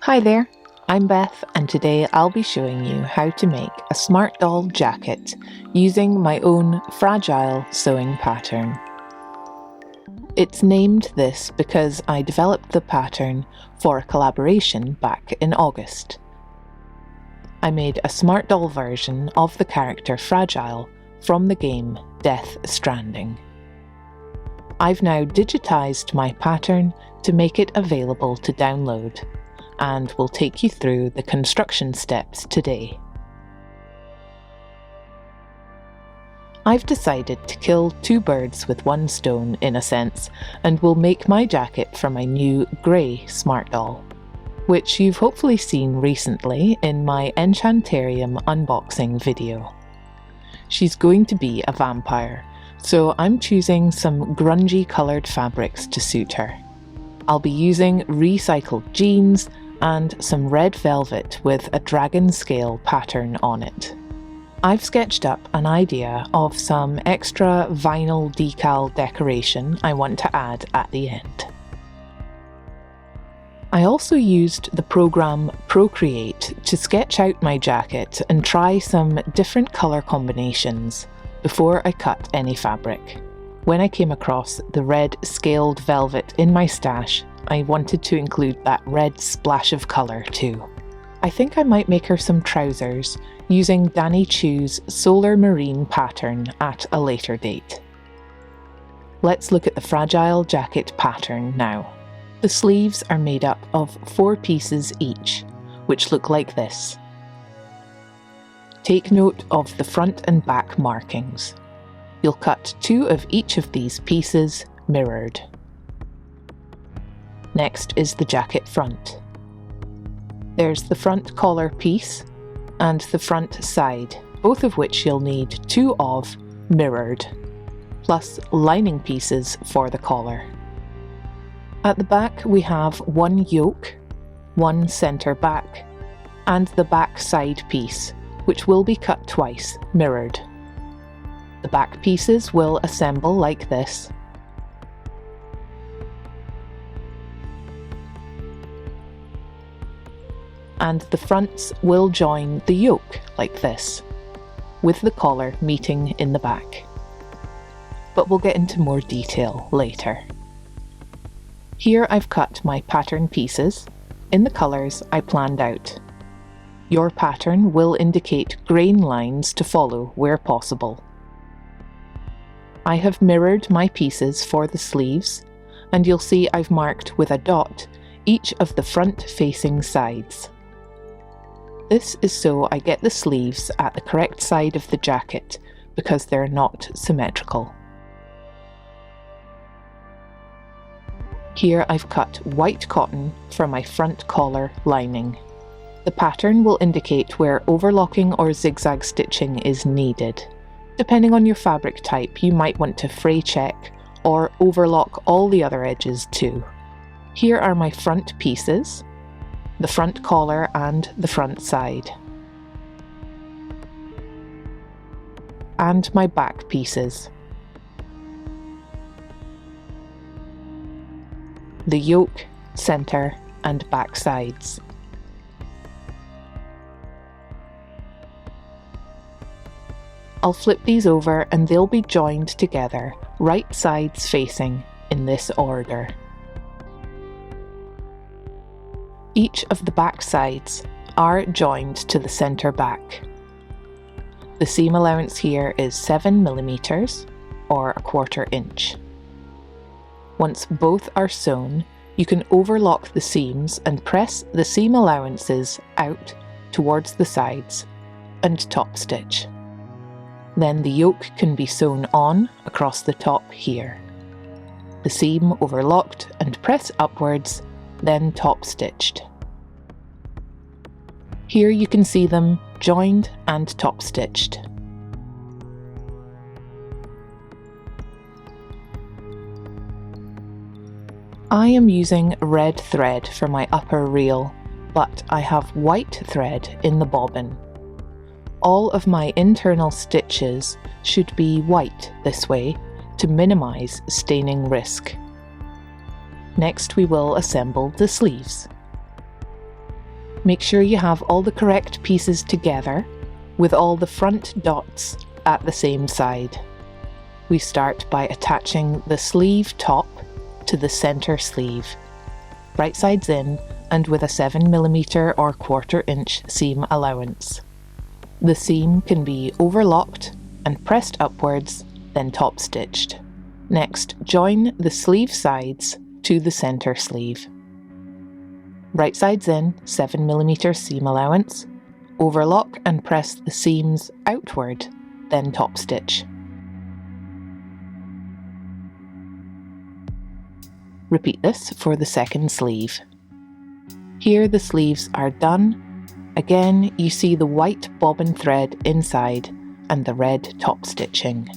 Hi there, I'm Beth and today I'll be showing you how to make a smart doll jacket using my own fragile sewing pattern. It's named this because I developed the pattern for a collaboration back in August. I made a smart doll version of the character Fragile from the game Death Stranding. I've now digitized my pattern to make it available to download, and will take you through the construction steps today. I've decided to kill two birds with one stone in a sense, and will make my jacket for my new grey smart doll, which you've hopefully seen recently in my Enchantarium unboxing video. She's going to be a vampire, so I'm choosing some grungy coloured fabrics to suit her. I'll be using recycled jeans and some red velvet with a dragon scale pattern on it. I've sketched up an idea of some extra vinyl decal decoration I want to add at the end. I also used the program Procreate to sketch out my jacket and try some different colour combinations before I cut any fabric. When I came across the red scaled velvet in my stash, I wanted to include that red splash of colour too. I think I might make her some trousers using Danny Chu's Solar Marine pattern at a later date. Let's look at the fragile jacket pattern now. The sleeves are made up of 4 pieces each, which look like this. Take note of the front and back markings. You'll cut 2 of each of these pieces mirrored. Next is the jacket front. There's the front collar piece and the front side, both of which you'll need 2 of mirrored, plus lining pieces for the collar. At the back we have 1 yoke, 1 centre back, and the back side piece, which will be cut twice, mirrored. The back pieces will assemble like this, and the fronts will join the yoke like this, with the collar meeting in the back. But we'll get into more detail later. Here I've cut my pattern pieces in the colours I planned out. Your pattern will indicate grain lines to follow where possible. I have mirrored my pieces for the sleeves, and you'll see I've marked with a dot each of the front-facing sides. This is so I get the sleeves at the correct side of the jacket, because they're not symmetrical. Here I've cut white cotton for my front collar lining. The pattern will indicate where overlocking or zigzag stitching is needed. Depending on your fabric type, you might want to fray check or overlock all the other edges too. Here are my front pieces, the front collar and the front side, and my back pieces. The yoke, centre and back sides. I'll flip these over and they'll be joined together, right sides facing, in this order. Each of the back sides are joined to the centre back. The seam allowance here is 7mm or 1/4 inch. Once both are sewn, you can overlock the seams and press the seam allowances out towards the sides and top stitch. Then the yoke can be sewn on across the top here. The seam overlocked and press upwards, then top stitched. Here you can see them joined and top stitched. I am using red thread for my upper reel, but I have white thread in the bobbin. All of my internal stitches should be white this way to minimise staining risk. Next we will assemble the sleeves. Make sure you have all the correct pieces together, with all the front dots at the same side. We start by attaching the sleeve top to the centre sleeve, right sides in and with a 7mm or 1/4 inch seam allowance. The seam can be overlocked and pressed upwards, then top stitched. Next, join the sleeve sides to the centre sleeve. Right sides in, 7mm seam allowance, overlock and press the seams outward, then top stitch. Repeat this for the second sleeve. Here the sleeves are done. Again, you see the white bobbin thread inside and the red top stitching.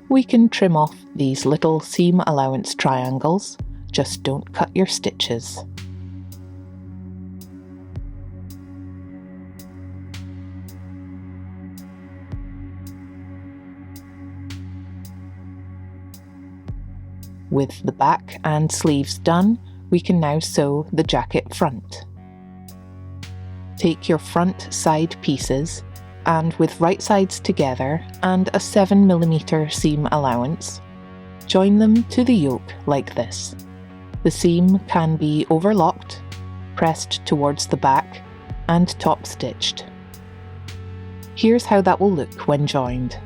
We can trim off these little seam allowance triangles, just don't cut your stitches. With the back and sleeves done, we can now sew the jacket front. Take your front side pieces and with right sides together and a 7mm seam allowance, join them to the yoke like this. The seam can be overlocked, pressed towards the back and top stitched. Here's how that will look when joined.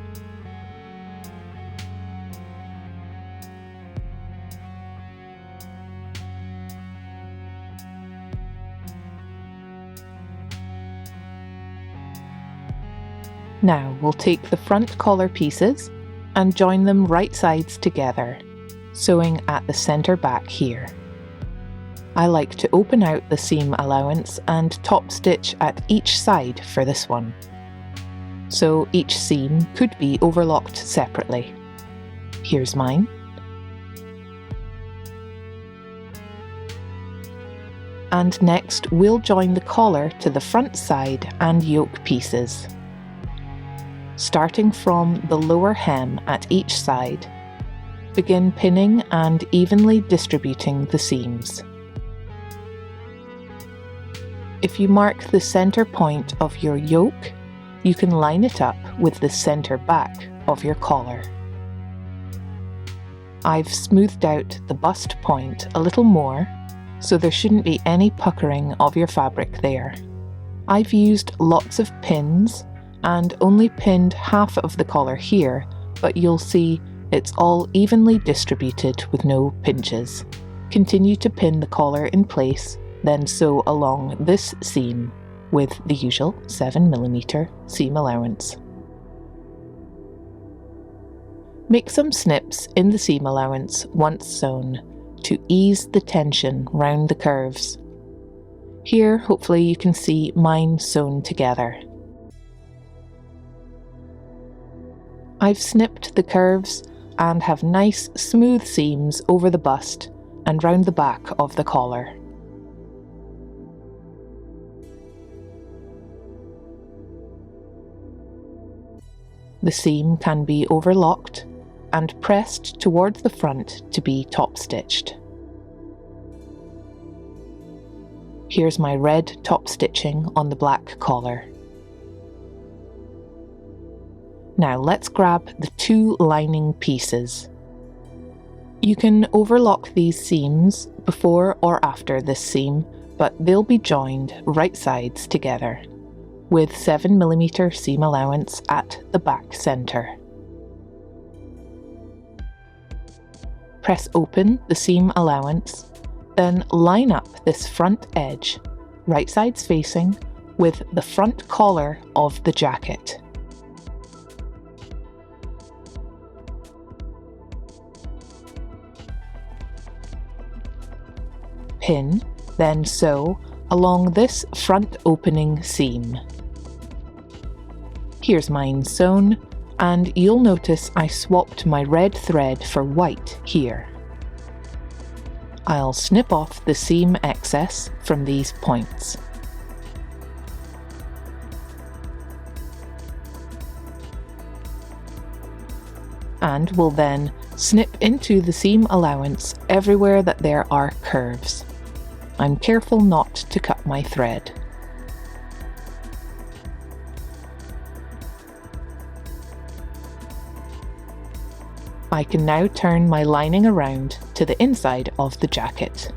Now we'll take the front collar pieces and join them right sides together, sewing at the centre back here. I like to open out the seam allowance and top stitch at each side for this one, so each seam could be overlocked separately. Here's mine. And next we'll join the collar to the front side and yoke pieces. Starting from the lower hem at each side, begin pinning and evenly distributing the seams. If you mark the centre point of your yoke, you can line it up with the centre back of your collar. I've smoothed out the bust point a little more, so there shouldn't be any puckering of your fabric there. I've used lots of pins and only pinned half of the collar here, but you'll see it's all evenly distributed with no pinches. Continue to pin the collar in place, then sew along this seam with the usual 7mm seam allowance. Make some snips in the seam allowance once sewn to ease the tension round the curves. Here, hopefully you can see mine sewn together. I've snipped the curves and have nice smooth seams over the bust and round the back of the collar. The seam can be overlocked and pressed towards the front to be top stitched. Here's my red top stitching on the black collar. Now let's grab the two lining pieces. You can overlock these seams before or after this seam, but they'll be joined right sides together, with 7mm seam allowance at the back centre. Press open the seam allowance, then line up this front edge, right sides facing, with the front collar of the jacket. Pin, then sew along this front opening seam. Here's mine sewn, and you'll notice I swapped my red thread for white here. I'll snip off the seam excess from these points. And will then snip into the seam allowance everywhere that there are curves. I'm careful not to cut my thread. I can now turn my lining around to the inside of the jacket.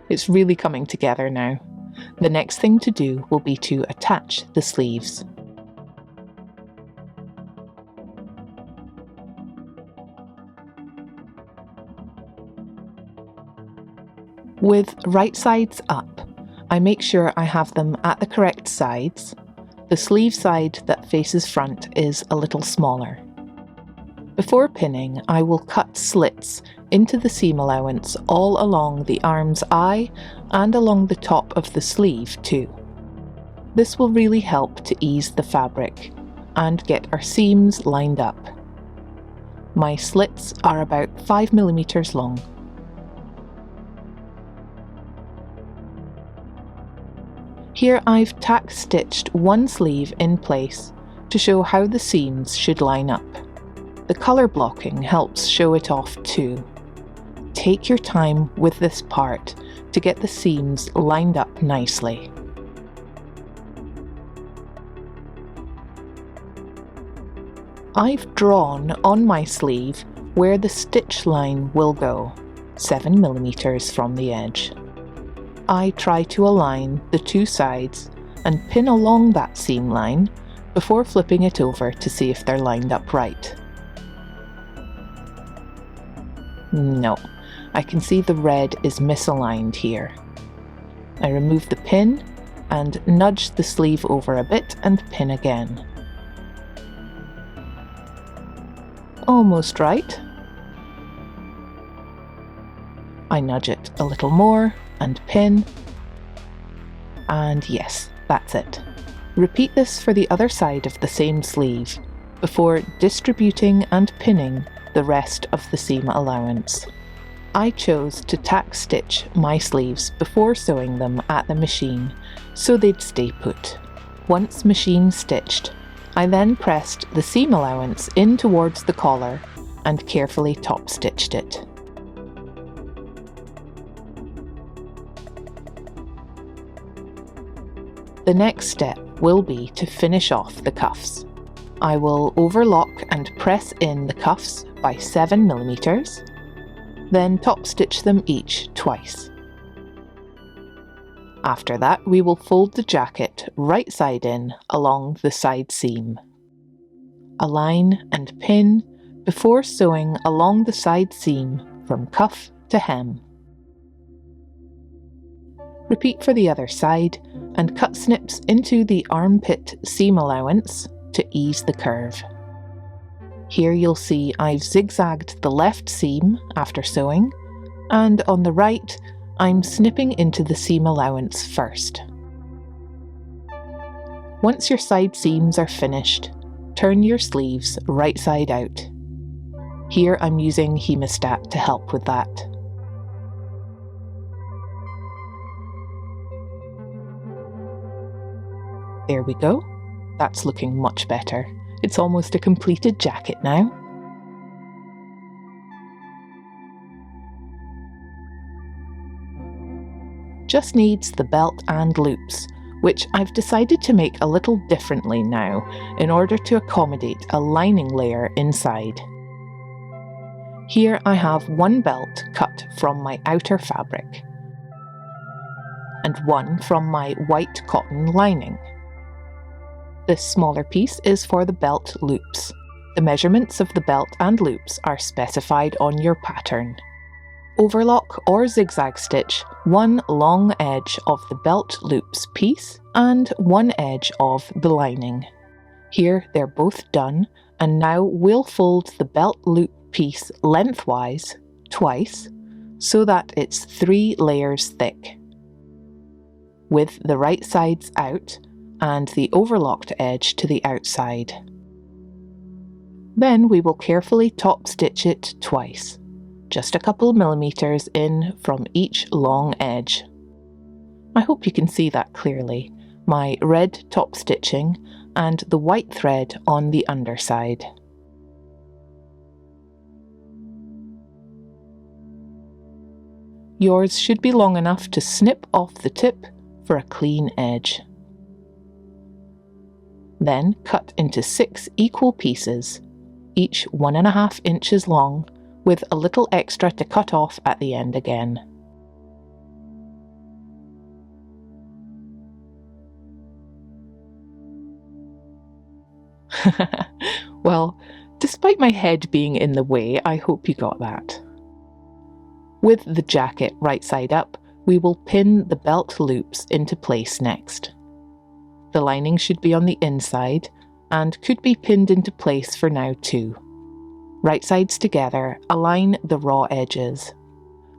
It's really coming together now. The next thing to do will be to attach the sleeves. With right sides up, I make sure I have them at the correct sides. The sleeve side that faces front is a little smaller. Before pinning, I will cut slits into the seam allowance all along the arm's eye and along the top of the sleeve too. This will really help to ease the fabric and get our seams lined up. My slits are about 5mm long. Here I've tack stitched one sleeve in place to show how the seams should line up. The colour blocking helps show it off too. Take your time with this part to get the seams lined up nicely. I've drawn on my sleeve where the stitch line will go, 7mm from the edge. I try to align the two sides and pin along that seam line before flipping it over to see if they're lined up right. No, I can see the red is misaligned here. I remove the pin and nudge the sleeve over a bit and pin again. Almost right. I nudge it a little more and pin. And yes, that's it. Repeat this for the other side of the same sleeve before distributing and pinning the rest of the seam allowance. I chose to tack stitch my sleeves before sewing them at the machine so they'd stay put. Once machine stitched, I then pressed the seam allowance in towards the collar and carefully top stitched it. The next step will be to finish off the cuffs. I will overlock and press in the cuffs by 7mm, then top stitch them each twice. After that, we will fold the jacket right side in along the side seam. Align and pin before sewing along the side seam from cuff to hem. Repeat for the other side and cut snips into the armpit seam allowance to ease the curve. Here you'll see I've zigzagged the left seam after sewing, and on the right I'm snipping into the seam allowance first. Once your side seams are finished, turn your sleeves right side out. Here I'm using hemostat to help with that. There we go. That's looking much better. It's almost a completed jacket now. Just needs the belt and loops, which I've decided to make a little differently now in order to accommodate a lining layer inside. Here I have one belt cut from my outer fabric and one from my white cotton lining. This smaller piece is for the belt loops. The measurements of the belt and loops are specified on your pattern. Overlock or zigzag stitch one long edge of the belt loops piece and one edge of the lining. Here they're both done, and now we'll fold the belt loop piece lengthwise twice so that it's 3 layers thick, with the right sides out and the overlocked edge to the outside. Then we will carefully top stitch it twice. just a couple millimeters in from each long edge. I hope you can see that clearly, my red top stitching and the white thread on the underside. Yours should be long enough to snip off the tip for a clean edge. Then cut into 6 equal pieces, each 1.5 inches long, with a little extra to cut off at the end again. Well, despite my head being in the way, I hope you got that. With the jacket right side up, we will pin the belt loops into place next. The lining should be on the inside and could be pinned into place for now too. Right sides together, align the raw edges.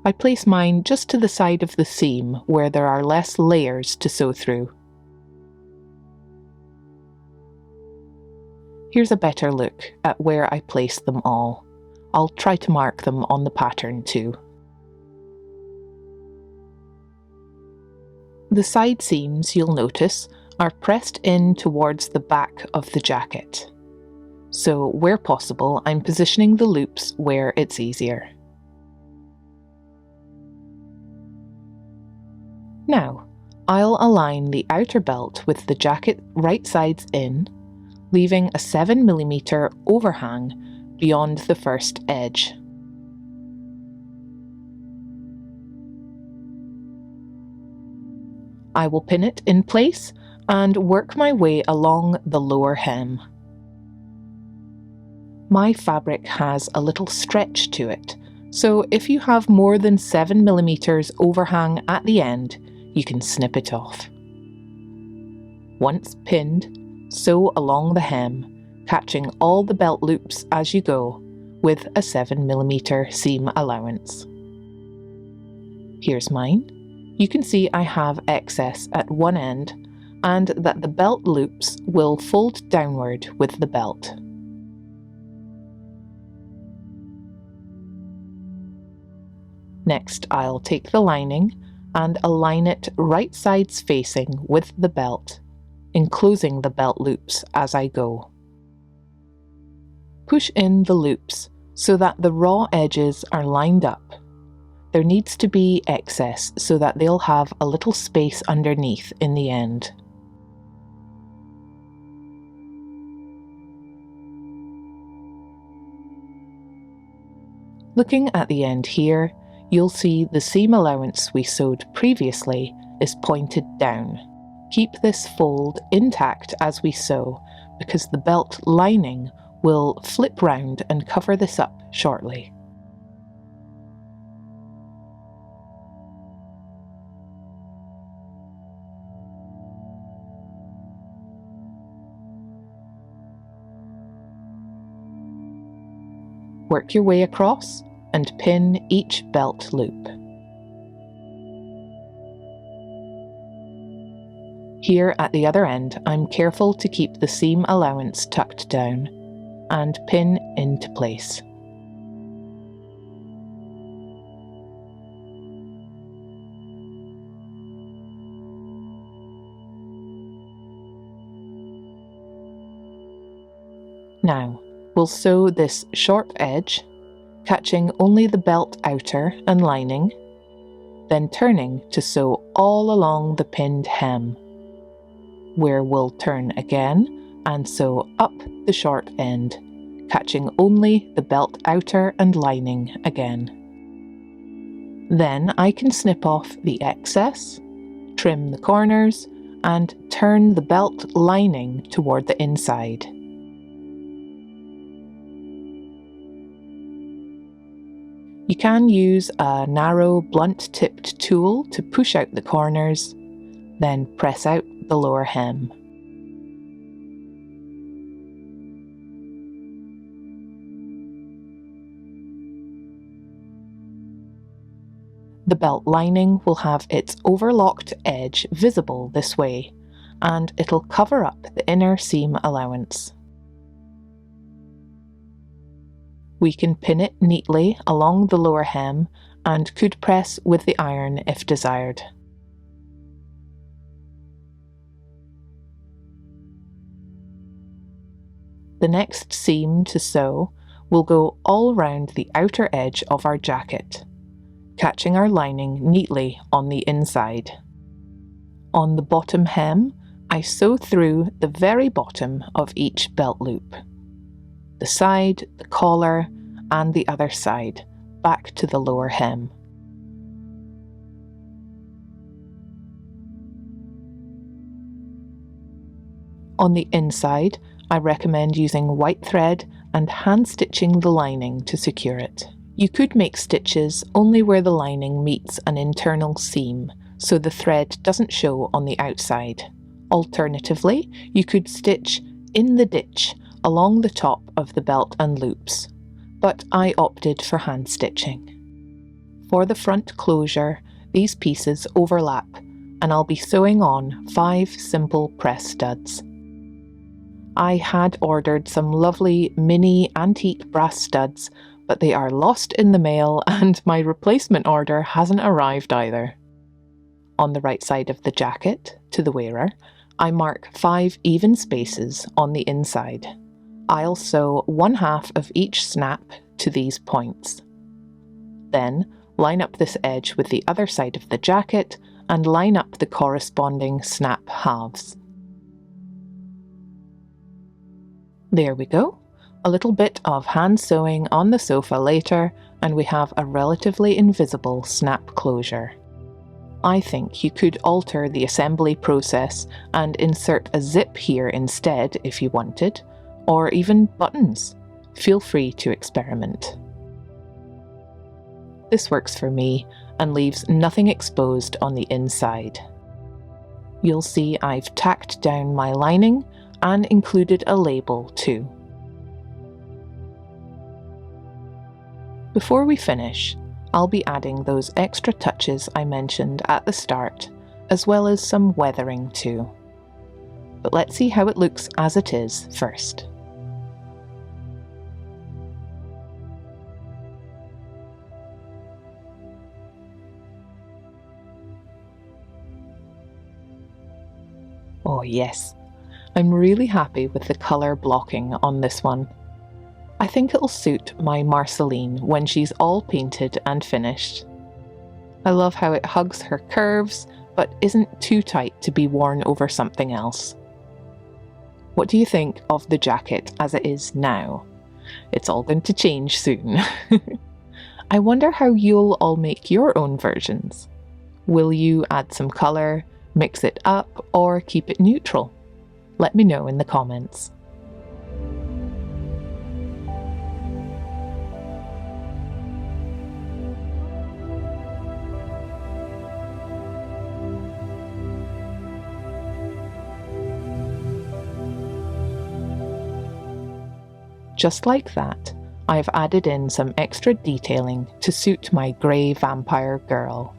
I place mine just to the side of the seam where there are less layers to sew through. Here's a better look at where I place them all. I'll try to mark them on the pattern too. The side seams, you'll notice, are pressed in towards the back of the jacket. So where possible, I'm positioning the loops where it's easier. Now, I'll align the outer belt with the jacket right sides in, leaving a 7mm overhang beyond the first edge. I will pin it in place and work my way along the lower hem. My fabric has a little stretch to it, so if you have more than 7mm overhang at the end, you can snip it off. Once pinned, sew along the hem, catching all the belt loops as you go, with a 7mm seam allowance. Here's mine. You can see I have excess at one end, and that the belt loops will fold downward with the belt. Next, I'll take the lining and align it right sides facing with the belt, enclosing the belt loops as I go. Push in the loops so that the raw edges are lined up. There needs to be excess so that they'll have a little space underneath in the end. Looking at the end here, you'll see the seam allowance we sewed previously is pointed down. Keep this fold intact as we sew, because the belt lining will flip round and cover this up shortly. Work your way across and pin each belt loop. Here at the other end, I'm careful to keep the seam allowance tucked down and pin into place. Now, we'll sew this short edge, catching only the belt outer and lining, then turning to sew all along the pinned hem, where we'll turn again and sew up the short end, catching only the belt outer and lining again. Then I can snip off the excess, trim the corners, and turn the belt lining toward the inside. You can use a narrow, blunt-tipped tool to push out the corners, then press out the lower hem. The belt lining will have its overlocked edge visible this way, and it'll cover up the inner seam allowance. We can pin it neatly along the lower hem and could press with the iron if desired. The next seam to sew will go all round the outer edge of our jacket, catching our lining neatly on the inside. On the bottom hem, I sew through the very bottom of each belt loop, the side, the collar, and the other side, back to the lower hem. On the inside, I recommend using white thread and hand stitching the lining to secure it. You could make stitches only where the lining meets an internal seam, so the thread doesn't show on the outside. Alternatively, you could stitch in the ditch along the top of the belt and loops, but I opted for hand stitching. For the front closure, these pieces overlap, and I'll be sewing on 5 simple press studs. I had ordered some lovely mini antique brass studs, but they are lost in the mail and my replacement order hasn't arrived either. On the right side of the jacket, to the wearer, I mark 5 even spaces on the inside. I'll sew 1/2 of each snap to these points. Then line up this edge with the other side of the jacket and line up the corresponding snap halves. There we go. A little bit of hand sewing on the sofa later, and we have a relatively invisible snap closure. I think you could alter the assembly process and insert a zip here instead if you wanted, or even buttons. Feel free to experiment. This works for me and leaves nothing exposed on the inside. You'll see I've tacked down my lining and included a label too. Before we finish, I'll be adding those extra touches I mentioned at the start, as well as some weathering too. But let's see how it looks as it is first. Oh yes, I'm really happy with the colour blocking on this one. I think it'll suit my Marceline when she's all painted and finished. I love how it hugs her curves, but isn't too tight to be worn over something else. What do you think of the jacket as it is now? It's all going to change soon. I wonder how you'll all make your own versions. Will you add some colour, mix it up, or keep it neutral? Let me know in the comments. Just like that, I've added in some extra detailing to suit my grey vampire girl.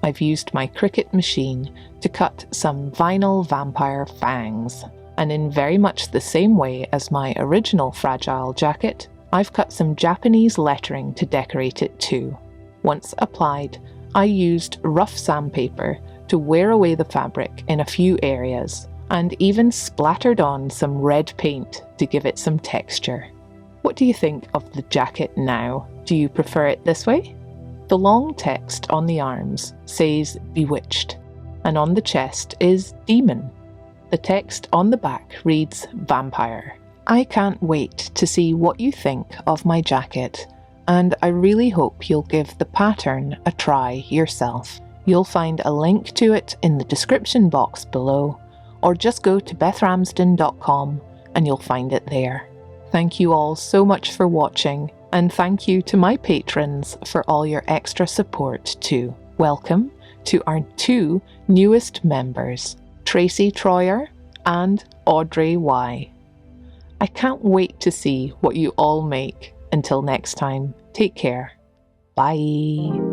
I've used my Cricut machine to cut some vinyl vampire fangs, and in very much the same way as my original fragile jacket, I've cut some Japanese lettering to decorate it too. Once applied, I used rough sandpaper to wear away the fabric in a few areas, and even splattered on some red paint to give it some texture. What do you think of the jacket now? Do you prefer it this way? The long text on the arms says Bewitched, and on the chest is Demon. The text on the back reads Vampire. I can't wait to see what you think of my jacket, and I really hope you'll give the pattern a try yourself. You'll find a link to it in the description box below, or just go to bethramsden.com and you'll find it there. Thank you all so much for watching, and thank you to my patrons for all your extra support too. Welcome to our 2 newest members, Tracy Troyer and Audrey Y. I can't wait to see what you all make. Until next time, take care. Bye.